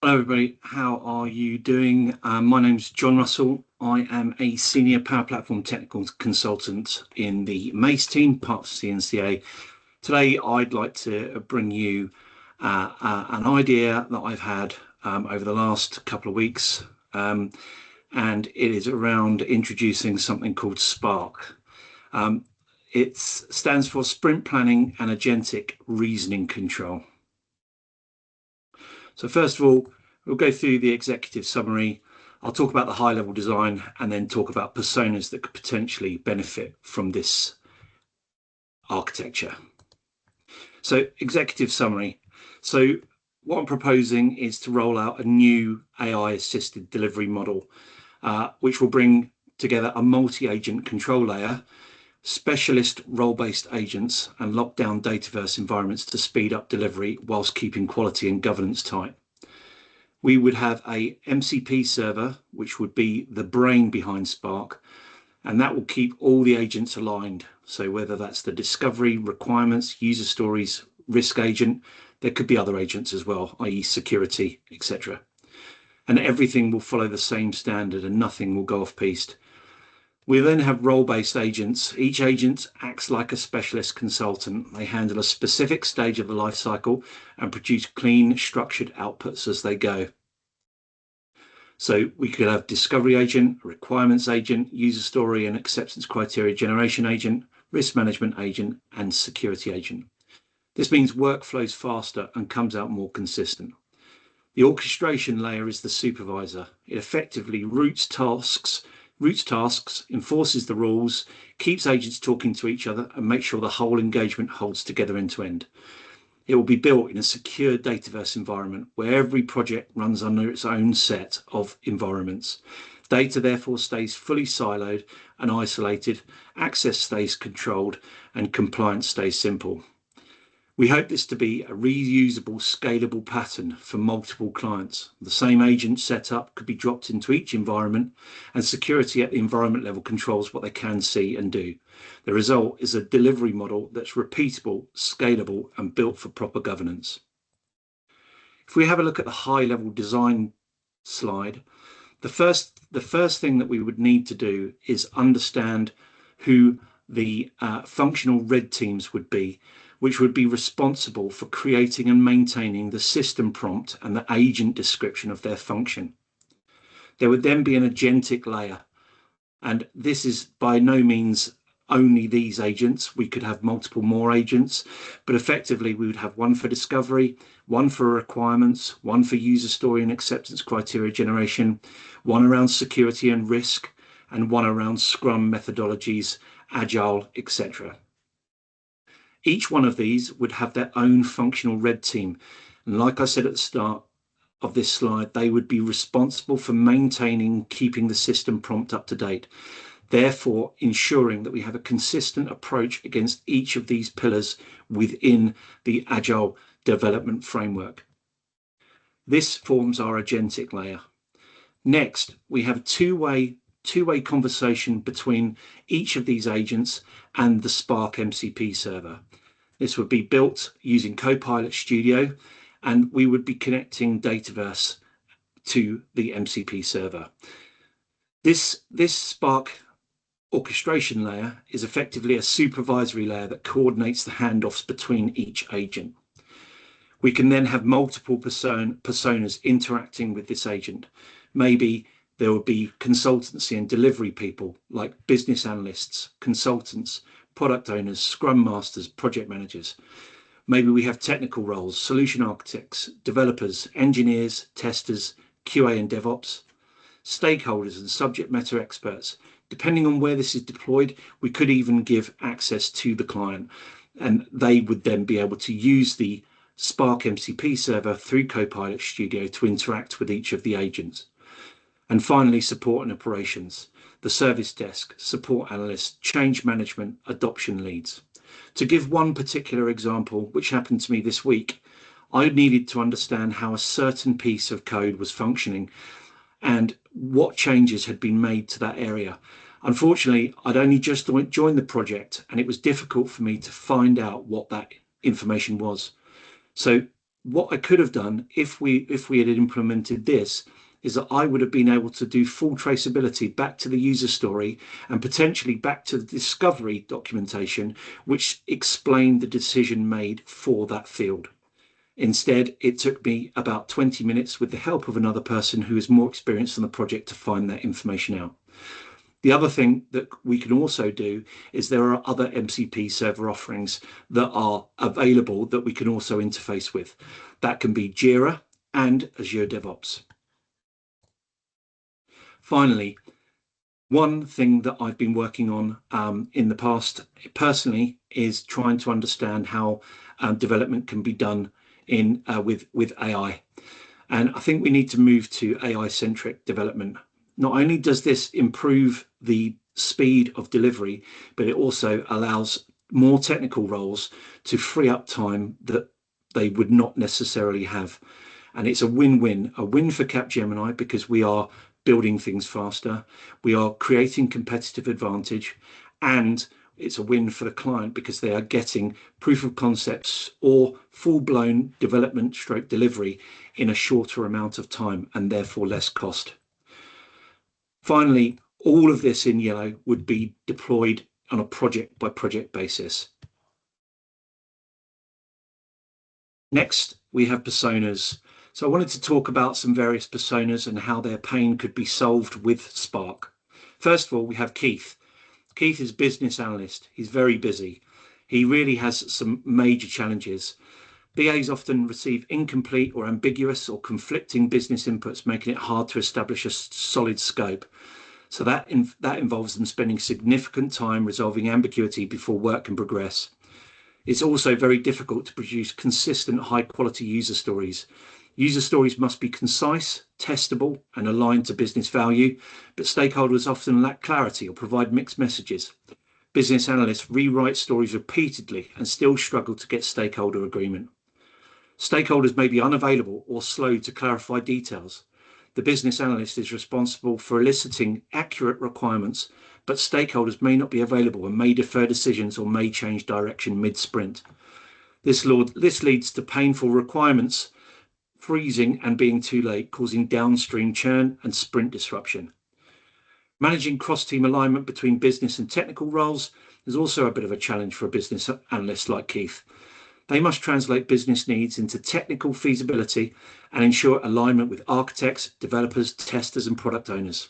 Hello everybody, how are you doing? My name's John Russell. I am a Senior Power Platform Technical Consultant in the MACE team, part of CNCA. Today I'd like to bring you an idea that I've had over the last couple of weeks, and it is around introducing something called Sparc. It stands for Sprint Planning and Agentic Reasoning Control. So first of all, we'll go through the executive summary. I'll talk about the high-level design and then talk about personas that could potentially benefit from this architecture. So executive summary. So what I'm proposing is to roll out a new AI-assisted delivery model, which will bring together a multi-agent control layer, specialist role-based agents, and lockdown dataverse environments to speed up delivery whilst keeping quality and governance tight. We would have a MCP server, which would be the brain behind Sparc, and that will keep all the agents aligned. So whether that's the discovery, requirements, user stories, risk agent, there could be other agents as well, i.e. security, etc. And everything will follow the same standard and nothing will go off-piste. We then have role-based agents. Each agent acts like a specialist consultant. They handle a specific stage of the life cycle and produce clean, structured outputs as they go. So we could have discovery agent, requirements agent, user story and acceptance criteria generation agent, risk management agent, and security agent. This means work flows faster and comes out more consistent. The orchestration layer is the supervisor. It effectively routes tasks, enforces the rules, keeps agents talking to each other, and makes sure the whole engagement holds together end to end. It will be built in a secure dataverse environment where every project runs under its own set of environments. Data therefore stays fully siloed and isolated, access stays controlled, and compliance stays simple. We hope this to be a reusable, scalable pattern for multiple clients. The same agent setup could be dropped into each environment, and security at the environment level controls what they can see and do. The result is a delivery model that's repeatable, scalable, and built for proper governance. If we have a look at the high-level design slide, the first thing that we would need to do is understand who the functional red teams would be, which would be responsible for creating and maintaining the system prompt and the agent description of their function. There would then be an agentic layer, and this is by no means only these agents. We could have multiple more agents, but effectively we would have one for discovery, one for requirements, one for user story and acceptance criteria generation, one around security and risk, and one around Scrum methodologies, Agile, etc. Each one of these would have their own functional red team. And like I said at the start of this slide, they would be responsible for maintaining, keeping the system prompt up to date, therefore ensuring that we have a consistent approach against each of these pillars within the Agile development framework. This forms our agentic layer. Next, we have a two-way conversation between each of these agents and the Sparc MCP server. This would be built using Copilot Studio, and we would be connecting Dataverse to the MCP server. This Sparc orchestration layer is effectively a supervisory layer that coordinates the handoffs between each agent. We can then have multiple personas interacting with this agent. Maybe there would be consultancy and delivery people like business analysts, consultants, product owners, scrum masters, project managers. Maybe we have technical roles, solution architects, developers, engineers, testers, QA and DevOps, stakeholders and subject matter experts. Depending on where this is deployed, we could even give access to the client, and they would then be able to use the Sparc MCP server through Copilot Studio to interact with each of the agents. And finally, support and operations, the service desk, support analysts, change management, adoption leads. To give one particular example, which happened to me this week, I needed to understand how a certain piece of code was functioning and what changes had been made to that area. Unfortunately, I'd only just joined the project and it was difficult for me to find out what that information was. So what I could have done if we had implemented this is that I would have been able to do full traceability back to the user story and potentially back to the discovery documentation, which explained the decision made for that field. Instead, it took me about 20 minutes with the help of another person who is more experienced on the project to find that information out. The other thing that we can also do is there are other MCP server offerings that are available that we can also interface with. That can be Jira and Azure DevOps. Finally, one thing that I've been working on in the past personally is trying to understand how development can be done with AI. And I think we need to move to AI-centric development. Not only does this improve the speed of delivery, but it also allows more technical roles to free up time that they would not necessarily have. And it's a win-win for Capgemini because we are building things faster, we are creating competitive advantage, and it's a win for the client because they are getting proof of concepts or full-blown development stroke delivery in a shorter amount of time and therefore less cost. Finally, all of this in yellow would be deployed on a project by project basis. Next, we have personas. So I wanted to talk about some various personas and how their pain could be solved with Sparc. First of all, we have Keith. Keith is business analyst. He's very busy. He really has some major challenges. BAs often receive incomplete or ambiguous or conflicting business inputs, making it hard to establish a solid scope. So that involves them spending significant time resolving ambiguity before work can progress. It's also very difficult to produce consistent, high-quality user stories. User stories must be concise, testable, and aligned to business value, but stakeholders often lack clarity or provide mixed messages. Business analysts rewrite stories repeatedly and still struggle to get stakeholder agreement. Stakeholders may be unavailable or slow to clarify details. The business analyst is responsible for eliciting accurate requirements, but stakeholders may not be available and may defer decisions or may change direction mid-sprint. This leads to painful requirements freezing and being too late, causing downstream churn and sprint disruption. Managing cross-team alignment between business and technical roles is also a bit of a challenge for a business analyst like Keith. They must translate business needs into technical feasibility and ensure alignment with architects, developers, testers, and product owners.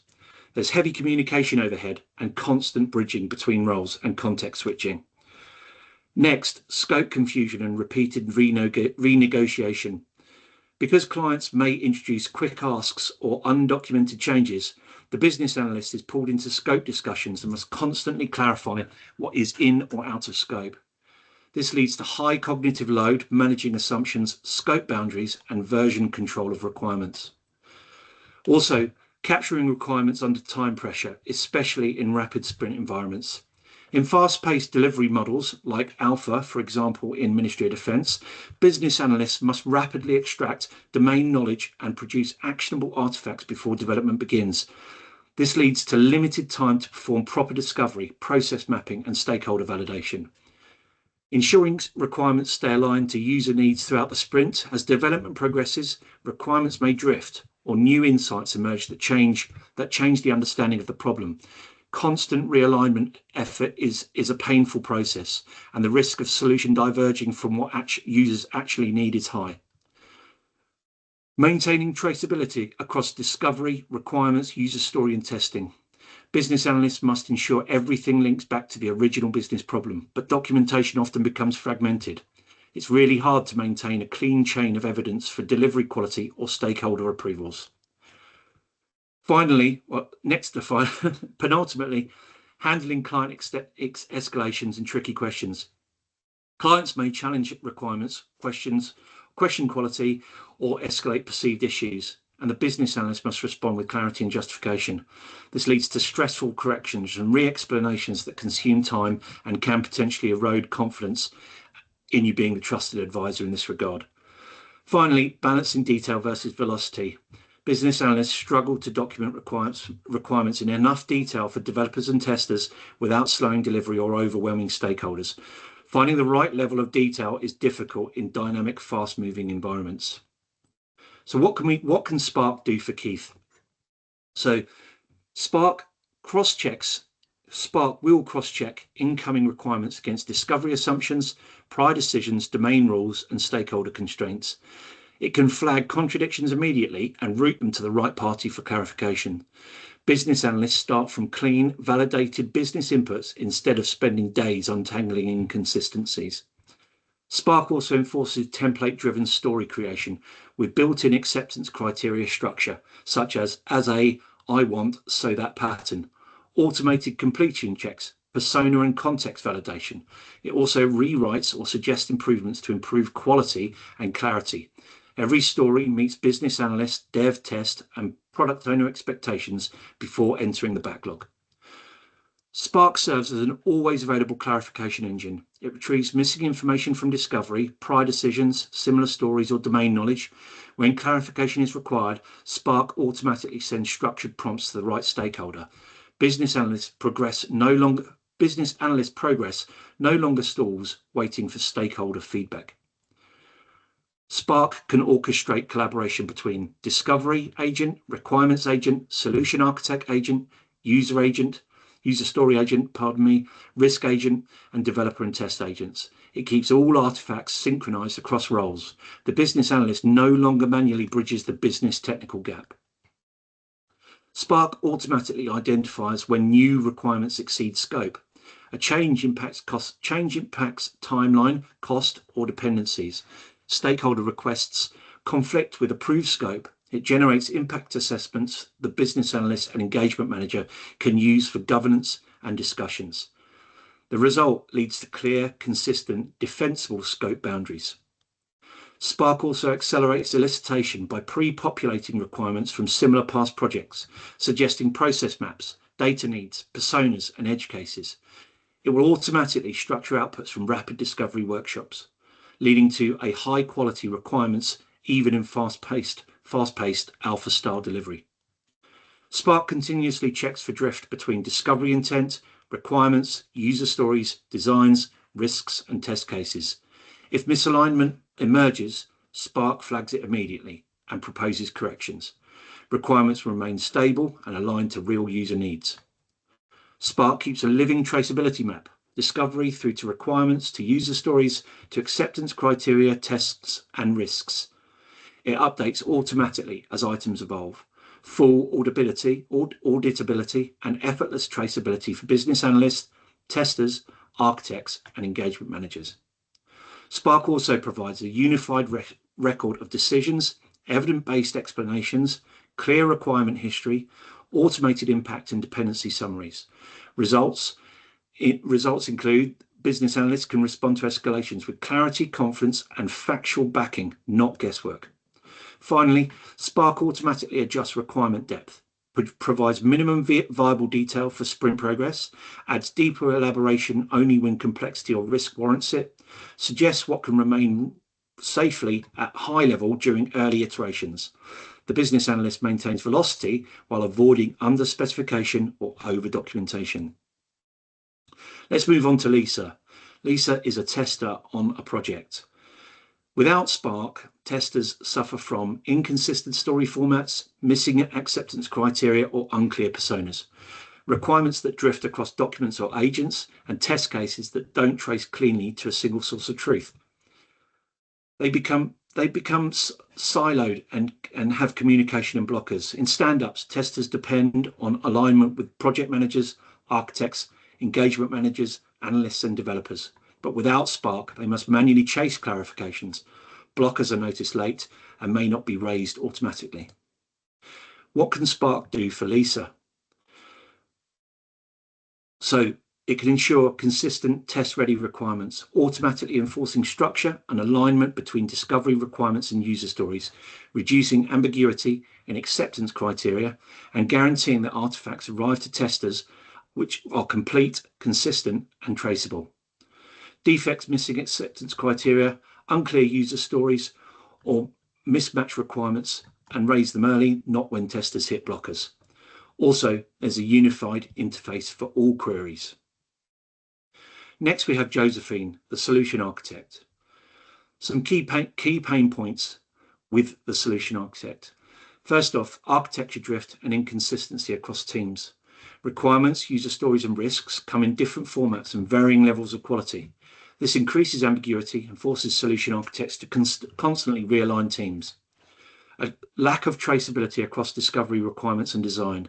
There's heavy communication overhead and constant bridging between roles and context switching. Next, scope confusion and repeated renegotiation. Because clients may introduce quick asks or undocumented changes, the business analyst is pulled into scope discussions and must constantly clarify what is in or out of scope. This leads to high cognitive load, managing assumptions, scope boundaries, and version control of requirements. Also, capturing requirements under time pressure, especially in rapid sprint environments. In fast-paced delivery models like Alpha, for example, in Ministry of Defence, business analysts must rapidly extract domain knowledge and produce actionable artifacts before development begins. This leads to limited time to perform proper discovery, process mapping, and stakeholder validation. Ensuring requirements stay aligned to user needs throughout the sprint. As development progresses, requirements may drift or new insights emerge that change the understanding of the problem. Constant realignment effort is a painful process, and the risk of solution diverging from what users actually need is high. Maintaining traceability across discovery, requirements, user story, and testing. Business analysts must ensure everything links back to the original business problem, but documentation often becomes fragmented. It's really hard to maintain a clean chain of evidence for delivery quality or stakeholder approvals. Finally, penultimately, handling client escalations and tricky questions. Clients may challenge requirements, question quality, or escalate perceived issues, and the business analyst must respond with clarity and justification. This leads to stressful corrections and re-explanations that consume time and can potentially erode confidence in you being the trusted advisor in this regard. Finally, balancing detail versus velocity. Business analysts struggle to document requirements in enough detail for developers and testers without slowing delivery or overwhelming stakeholders. Finding the right level of detail is difficult in dynamic, fast-moving environments. So what can Sparc do for Keith? So Sparc will cross-check incoming requirements against discovery assumptions, prior decisions, domain rules, and stakeholder constraints. It can flag contradictions immediately and route them to the right party for clarification. Business analysts start from clean, validated business inputs instead of spending days untangling inconsistencies. Sparc also enforces template-driven story creation with built-in acceptance criteria structure, such as a, I want, so that pattern, automated completion checks, persona and context validation. It also rewrites or suggests improvements to improve quality and clarity. Every story meets business analyst, dev, test, and product owner expectations before entering the backlog. Sparc serves as an always available clarification engine. It retrieves missing information from discovery, prior decisions, similar stories, or domain knowledge. When clarification is required, Sparc automatically sends structured prompts to the right stakeholder. Business analyst progress no longer stalls waiting for stakeholder feedback. Sparc can orchestrate collaboration between discovery agent, requirements agent, solution architect agent, user story agent, risk agent, and developer and test agents. It keeps all artifacts synchronized across roles. The business analyst no longer manually bridges the business technical gap. Sparc automatically identifies when new requirements exceed scope. A change impacts timeline, cost, or dependencies. Stakeholder requests conflict with approved scope. It generates impact assessments the business analyst and engagement manager can use for governance and discussions. The result leads to clear, consistent, defensible scope boundaries. Sparc also accelerates elicitation by pre-populating requirements from similar past projects, suggesting process maps, data needs, personas, and edge cases. It will automatically structure outputs from rapid discovery workshops, leading to a high-quality requirements even in fast-paced alpha-style delivery. Sparc continuously checks for drift between discovery intent, requirements, user stories, designs, risks, and test cases. If misalignment emerges, Sparc flags it immediately and proposes corrections. Requirements remain stable and aligned to real user needs. Sparc keeps a living traceability map, discovery through to requirements, to user stories, to acceptance criteria, tests, and risks. It updates automatically as items evolve. Full auditability, and effortless traceability for business analysts, testers, architects, and engagement managers. Sparc also provides a unified record of decisions, evidence-based explanations, clear requirement history, automated impact and dependency summaries. Results include business analysts can respond to escalations with clarity, confidence, and factual backing, not guesswork. Finally, Sparc automatically adjusts requirement depth, provides minimum viable detail for sprint progress, adds deeper elaboration only when complexity or risk warrants it, suggests what can remain safely at high level during early iterations. The business analyst maintains velocity while avoiding under-specification or over-documentation. Let's move on to Lisa. Lisa is a tester on a project. Without Sparc, testers suffer from inconsistent story formats, missing acceptance criteria, or unclear personas, requirements that drift across documents or agents, and test cases that don't trace cleanly to a single source of truth. They become siloed and have communication and blockers. In stand-ups, testers depend on alignment with project managers, architects, engagement managers, analysts, and developers. But without Sparc, they must manually chase clarifications. Blockers are noticed late and may not be raised automatically. What can Sparc do for Lisa? So it can ensure consistent test-ready requirements, automatically enforcing structure and alignment between discovery requirements and user stories, reducing ambiguity in acceptance criteria, and guaranteeing that artifacts arrive to testers which are complete, consistent, and traceable. Defects, missing acceptance criteria, unclear user stories, or mismatched requirements, and raise them early, not when testers hit blockers. Also, there's a unified interface for all queries. Next, we have Josephine, the solution architect. Some key pain points with the solution architect. First off, architecture drift and inconsistency across teams. Requirements, user stories and risks come in different formats and varying levels of quality. This increases ambiguity and forces solution architects to constantly realign teams. A lack of traceability across discovery, requirements and design.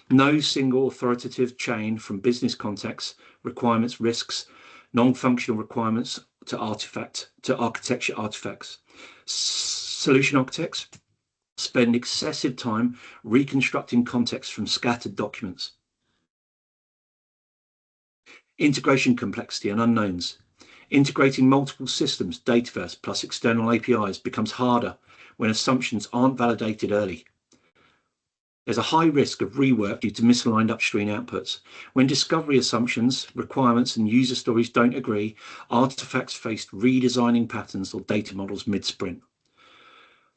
No single authoritative chain from business contexts, requirements, risks, non-functional requirements to architecture artifacts. Solution architects spend excessive time reconstructing context from scattered documents. Integration complexity and unknowns. Integrating multiple systems, Dataverse plus external APIs becomes harder when assumptions aren't validated early. There's a high risk of rework due to misaligned upstream outputs. When discovery assumptions, requirements, and user stories don't agree, artifacts face redesigning patterns or data models mid-sprint.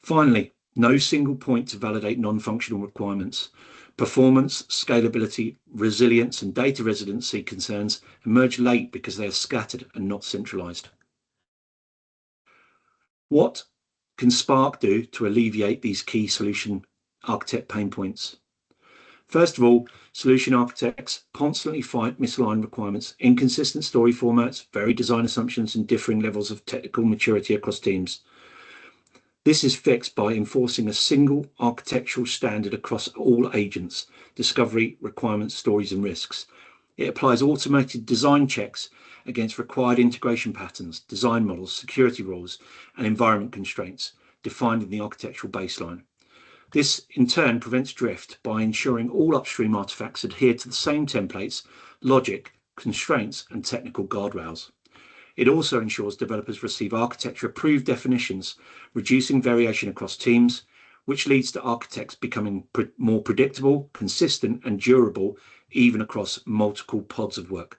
Finally, no single point to validate non-functional requirements. Performance, scalability, resilience, and data residency concerns emerge late because they are scattered and not centralized. What can Sparc do to alleviate these key solution architect pain points? First of all, solution architects constantly fight misaligned requirements, inconsistent story formats, varied design assumptions, and differing levels of technical maturity across teams. This is fixed by enforcing a single architectural standard across all agents, discovery, requirements, stories, and risks. It applies automated design checks against required integration patterns, design models, security rules, and environment constraints defined in the architectural baseline. This, in turn, prevents drift by ensuring all upstream artifacts adhere to the same templates, logic, constraints, and technical guardrails. It also ensures developers receive architecture-approved definitions, reducing variation across teams, which leads to architects becoming more predictable, consistent, and durable, even across multiple pods of work.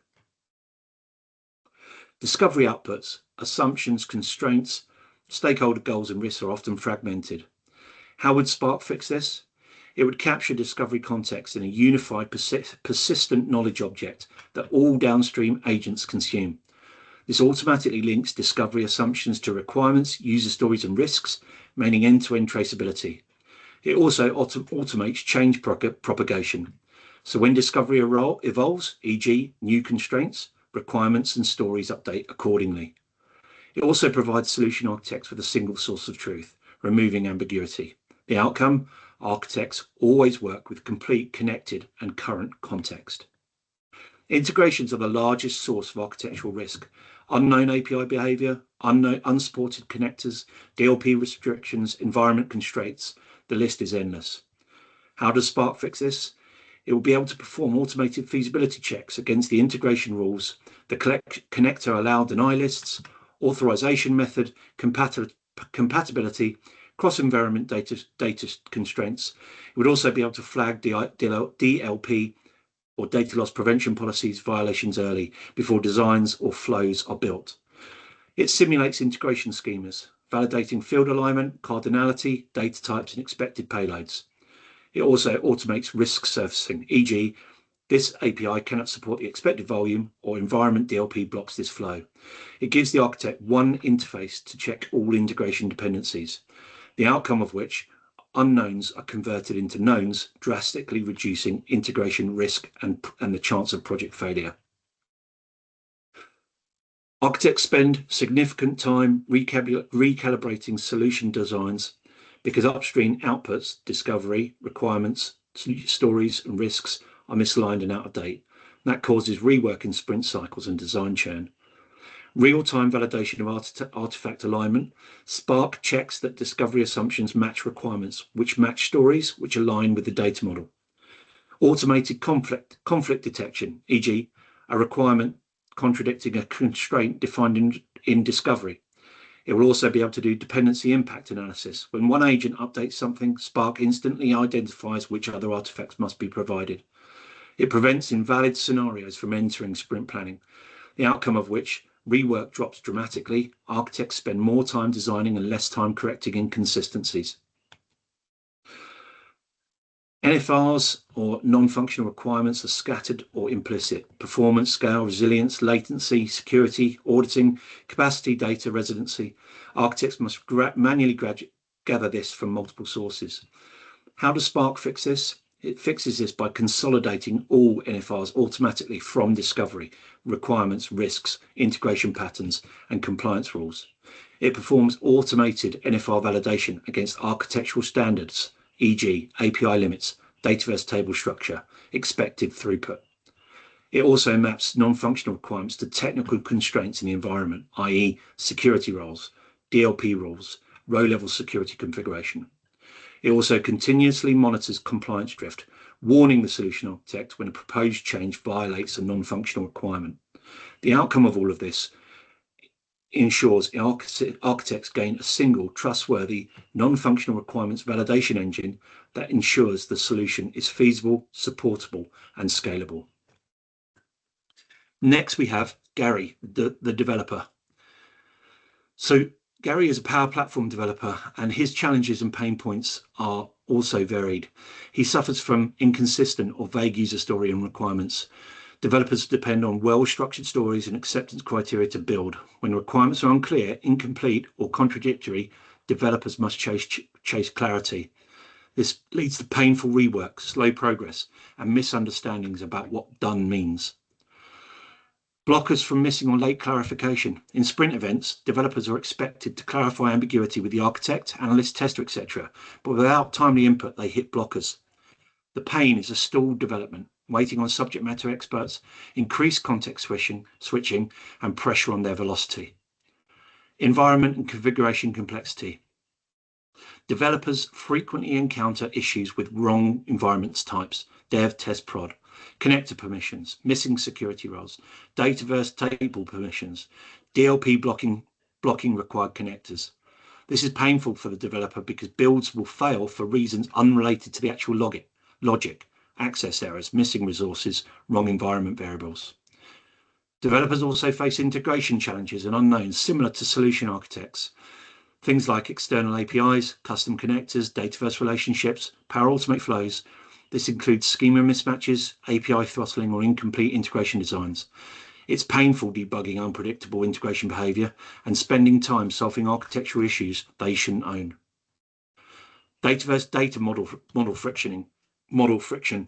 Discovery outputs, assumptions, constraints, stakeholder goals, and risks are often fragmented. How would Sparc fix this? It would capture discovery context in a unified, persistent knowledge object that all downstream agents consume. This automatically links discovery assumptions to requirements, user stories, and risks, meaning end-to-end traceability. It also automates change propagation. So when discovery evolves, e.g. new constraints, requirements and stories update accordingly. It also provides solution architects with a single source of truth, removing ambiguity. The outcome, architects always work with complete, connected, and current context. Integrations are the largest source of architectural risk. Unknown API behavior, unsupported connectors, DLP restrictions, environment constraints. The list is endless. How does Sparc fix this? It will be able to perform automated feasibility checks against the integration rules, the connector allow deny lists, authorization method, compatibility, cross-environment data constraints. It would also be able to flag DLP or data loss prevention policies violations early before designs or flows are built. It simulates integration schemas, validating field alignment, cardinality, data types, and expected payloads. It also automates risk surfacing, e.g. this API cannot support the expected volume or environment DLP blocks this flow. It gives the architect one interface to check all integration dependencies, the outcome of which unknowns are converted into knowns, drastically reducing integration risk and the chance of project failure. Architects spend significant time recalibrating solution designs because upstream outputs, discovery, requirements, stories, and risks are misaligned and out of date. That causes rework in sprint cycles and design churn. Real-time validation of artifact alignment. Sparc checks that discovery assumptions match requirements, which match stories, which align with the data model. Automated conflict detection, e.g. a requirement contradicting a constraint defined in discovery. It will also be able to do dependency impact analysis. When one agent updates something, Sparc instantly identifies which other artifacts must be provided. It prevents invalid scenarios from entering sprint planning, the outcome of which rework drops dramatically. Architects spend more time designing and less time correcting inconsistencies. NFRs, or non-functional requirements, are scattered or implicit. Performance, scale, resilience, latency, security, auditing, capacity, data, residency. Architects must manually gather this from multiple sources. How does Sparc fix this? It fixes this by consolidating all NFRs automatically from discovery, requirements, risks, integration patterns, and compliance rules. It performs automated NFR validation against architectural standards, e.g. API limits, Dataverse table structure, expected throughput. It also maps non-functional requirements to technical constraints in the environment, i.e. security roles, DLP rules, row-level security configuration. It also continuously monitors compliance drift, warning the solution architect when a proposed change violates a non-functional requirement. The outcome of all of this ensures architects gain a single, trustworthy, non-functional requirements validation engine that ensures the solution is feasible, supportable, and scalable. Next, we have Gary, the developer. So Gary is a Power Platform developer, and his challenges and pain points are also varied. He suffers from inconsistent or vague user story and requirements. Developers depend on well-structured stories and acceptance criteria to build. When requirements are unclear, incomplete, or contradictory, developers must chase clarity. This leads to painful rework, slow progress, and misunderstandings about what done means. Blockers from missing or late clarification. In sprint events, developers are expected to clarify ambiguity with the architect, analyst, tester, etc., but without timely input, they hit blockers. The pain is a stalled development, waiting on subject matter experts, increased context switching, and pressure on their velocity. Environment and configuration complexity. Developers frequently encounter issues with wrong environments types, dev, test, prod, connector permissions, missing security roles, Dataverse table permissions, DLP blocking required connectors. This is painful for the developer because builds will fail for reasons unrelated to the actual logic, access errors, missing resources, wrong environment variables. Developers also face integration challenges and unknowns similar to solution architects. Things like external APIs, custom connectors, Dataverse relationships, Power Automate flows. This includes schema mismatches, API throttling, or incomplete integration designs. It's painful debugging unpredictable integration behavior and spending time solving architectural issues they shouldn't own. Dataverse data model friction.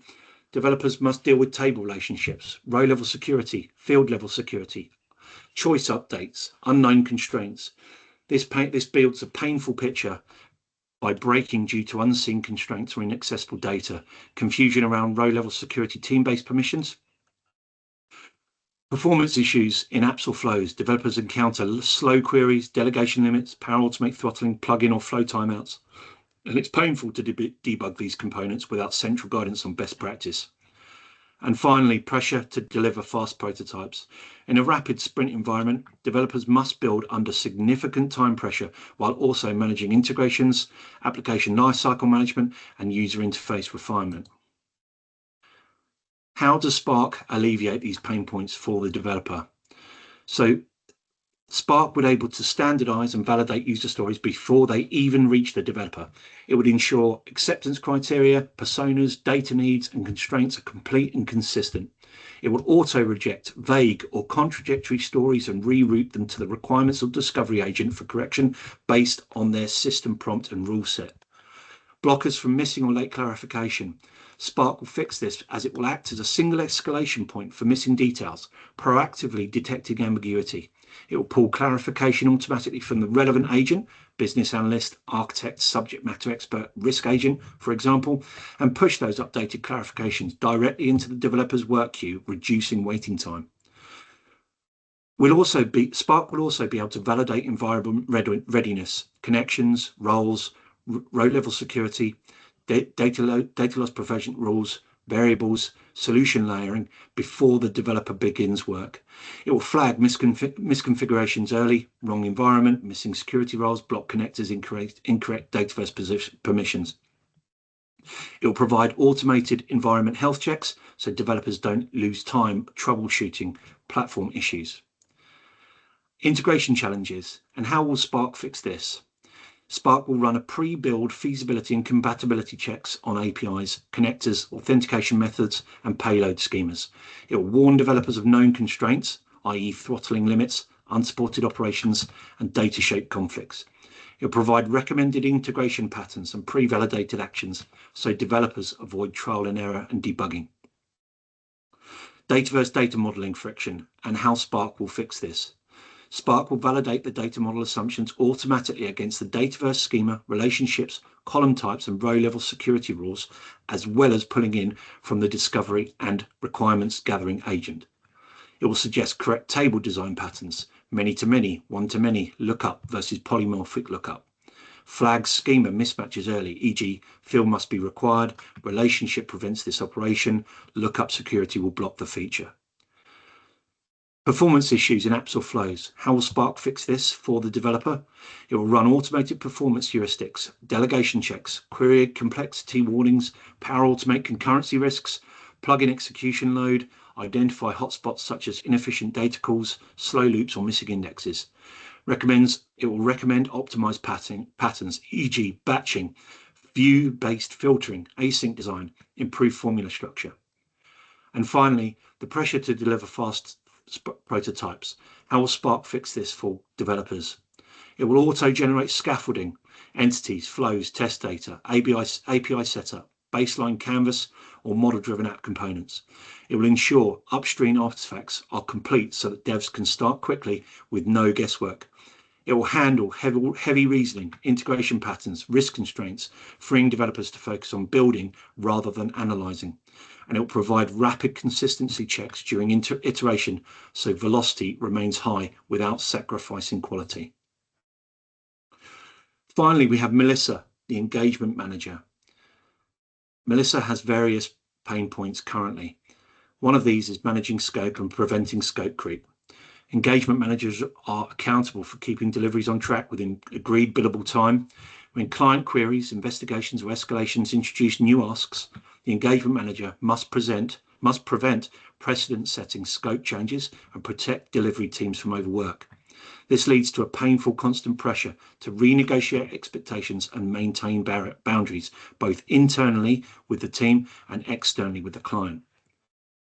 Developers must deal with table relationships, row-level security, field-level security, choice updates, unknown constraints. This builds a painful picture by breaking due to unseen constraints or inaccessible data, confusion around row-level security team-based permissions. Performance issues in apps or flows. Developers encounter slow queries, delegation limits, Power Automate throttling, plugin or flow timeouts. And it's painful to debug these components without central guidance on best practice. And finally, pressure to deliver fast prototypes. In a rapid sprint environment, developers must build under significant time pressure while also managing integrations, application lifecycle management, and user interface refinement. How does Sparc alleviate these pain points for the developer? So Sparc would be able to standardize and validate user stories before they even reach the developer. It would ensure acceptance criteria, personas, data needs, and constraints are complete and consistent. It will auto reject vague or contradictory stories and reroute them to the requirements of discovery agent for correction based on their system prompt and rule set. Blockers from missing or late clarification. Sparc will fix this as it will act as a single escalation point for missing details, proactively detecting ambiguity. It will pull clarification automatically from the relevant agent, business analyst, architect, subject matter expert, risk agent, for example, and push those updated clarifications directly into the developer's work queue, reducing waiting time. Sparc will also be able to validate environment readiness, connections, roles, row-level security, data loss prevention rules, variables, solution layering before the developer begins work. It will flag misconfigurations early, wrong environment, missing security roles, block connectors, incorrect Dataverse permissions. It will provide automated environment health checks so developers don't lose time troubleshooting platform issues. Integration challenges, and how will Sparc fix this? Sparc will run a pre-build feasibility and compatibility checks on APIs, connectors, authentication methods, and payload schemas. It will warn developers of known constraints, i.e. throttling limits, unsupported operations, and data shape conflicts. It will provide recommended integration patterns and pre-validated actions so developers avoid trial and error and debugging. Data versus data modeling friction and how Sparc will fix this. Sparc will validate the data model assumptions automatically against the dataverse schema, relationships, column types, and row-level security rules, as well as pulling in from the discovery and requirements gathering agent. It will suggest correct table design patterns, many-to-many, one-to-many, lookup versus polymorphic lookup. Flags schema mismatches early, e.g. field must be required, relationship prevents this operation, lookup security will block the feature. Performance issues in apps or flows. How will Sparc fix this for the developer? It will run automated performance heuristics, delegation checks, query complexity warnings, power automate concurrency risks, plugin execution load, identify hotspots such as inefficient data calls, slow loops, or missing indexes. It will recommend optimized patterns, e.g. batching, view-based filtering, async design, improved formula structure. And finally, the pressure to deliver fast prototypes. How will Sparc fix this for developers? It will auto-generate scaffolding, entities, flows, test data, API setup, baseline canvas, or model-driven app components. It will ensure upstream artifacts are complete so that devs can start quickly with no guesswork. It will handle heavy reasoning, integration patterns, risk constraints, freeing developers to focus on building rather than analyzing. And it will provide rapid consistency checks during iteration so velocity remains high without sacrificing quality. Finally, we have Melissa, the engagement manager. Melissa has various pain points currently. One of these is managing scope and preventing scope creep. Engagement managers are accountable for keeping deliveries on track within agreed billable time. When client queries, investigations, or escalations introduce new asks, the engagement manager must prevent precedent-setting scope changes and protect delivery teams from overwork. This leads to a painful constant pressure to renegotiate expectations and maintain boundaries, both internally with the team and externally with the client.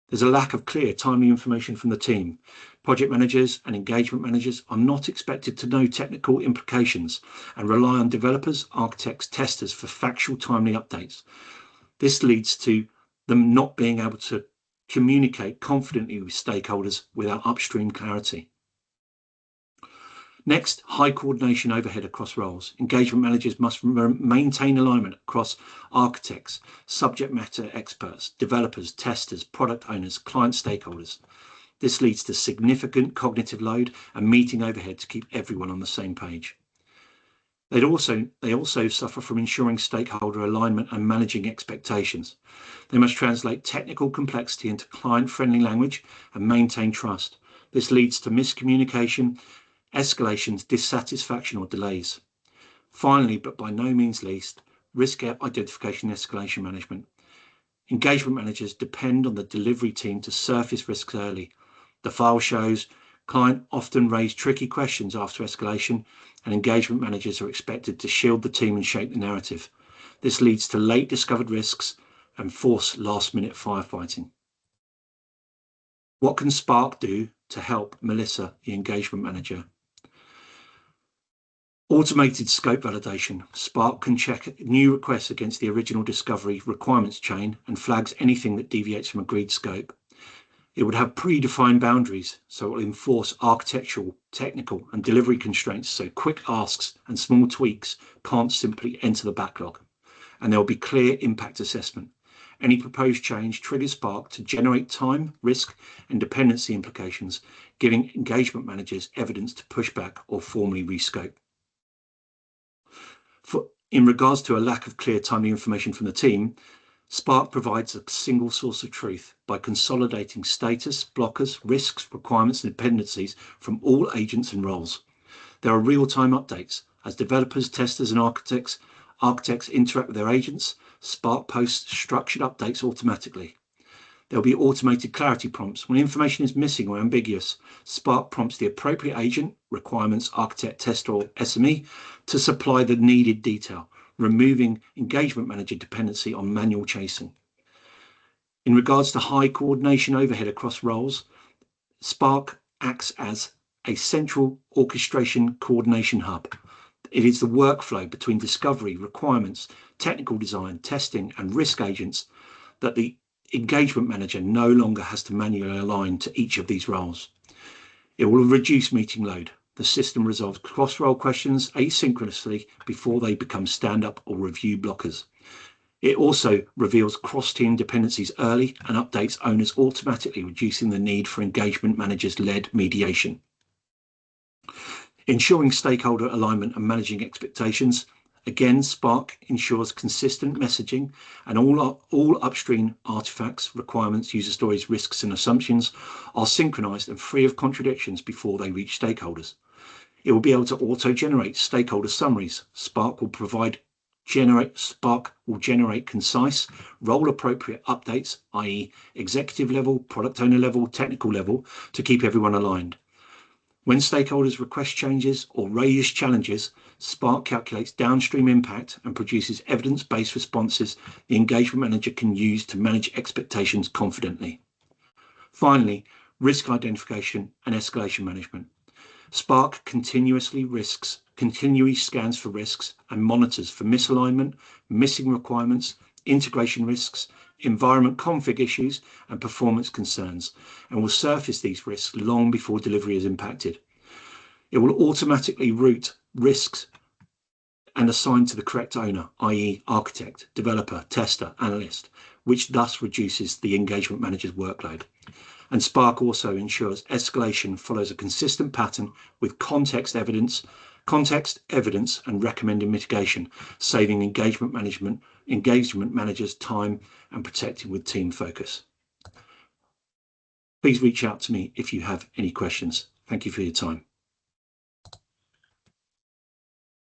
There's a lack of clear, timely information from the team. Project managers and engagement managers are not expected to know technical implications and rely on developers, architects, testers for factual, timely updates. This leads to them not being able to communicate confidently with stakeholders without upstream clarity. Next, high coordination overhead across roles. Engagement managers must maintain alignment across architects, subject matter experts, developers, testers, product owners, client stakeholders. This leads to significant cognitive load and meeting overhead to keep everyone on the same page. They also suffer from ensuring stakeholder alignment and managing expectations. They must translate technical complexity into client-friendly language and maintain trust. This leads to miscommunication, escalations, dissatisfaction, or delays. Finally, but by no means least, risk identification and escalation management. Engagement managers depend on the delivery team to surface risks early. The file shows client often raise tricky questions after escalation, and engagement managers are expected to shield the team and shape the narrative. This leads to late discovered risks and force last-minute firefighting. What can Sparc do to help Melissa, the engagement manager? Automated scope validation. Sparc can check new requests against the original discovery requirements chain and flags anything that deviates from agreed scope. It would have predefined boundaries, so it will enforce architectural, technical, and delivery constraints so quick asks and small tweaks can't simply enter the backlog. And there will be clear impact assessment. Any proposed change triggers Sparc to generate time, risk, and dependency implications, giving engagement managers evidence to push back or formally rescope. In regards to a lack of clear, timely information from the team, Sparc provides a single source of truth by consolidating status, blockers, risks, requirements, and dependencies from all agents and roles. There are real-time updates. As developers, testers, and architects interact with their agents, Sparc posts structured updates automatically. There'll be automated clarity prompts. When information is missing or ambiguous, Sparc prompts the appropriate agent, requirements, architect, tester, or SME to supply the needed detail, removing engagement manager dependency on manual chasing. In regards to high coordination overhead across roles, Sparc acts as a central orchestration coordination hub. It is the workflow between discovery, requirements, technical design, testing, and risk agents that the engagement manager no longer has to manually align to each of these roles. It will reduce meeting load. The system resolves cross-role questions asynchronously before they become stand-up or review blockers. It also reveals cross-team dependencies early and updates owners automatically, reducing the need for engagement managers-led mediation. Ensuring stakeholder alignment and managing expectations. Again, Sparc ensures consistent messaging and all upstream artifacts, requirements, user stories, risks, and assumptions are synchronized and free of contradictions before they reach stakeholders. It will be able to auto-generate stakeholder summaries. Sparc will generate concise, role-appropriate updates, i.e. executive level, product owner level, technical level, to keep everyone aligned. When stakeholders request changes or raise challenges, Sparc calculates downstream impact and produces evidence-based responses the engagement manager can use to manage expectations confidently. Finally, risk identification and escalation management. Sparc continually scans for risks and monitors for misalignment, missing requirements, integration risks, environment config issues, and performance concerns, and will surface these risks long before delivery is impacted. It will automatically route risks and assign to the correct owner, i.e. architect, developer, tester, analyst, which thus reduces the engagement manager's workload. And Sparc also ensures escalation follows a consistent pattern with context evidence, and recommended mitigation, saving engagement managers time and protecting with team focus. Please reach out to me if you have any questions. Thank you for your time.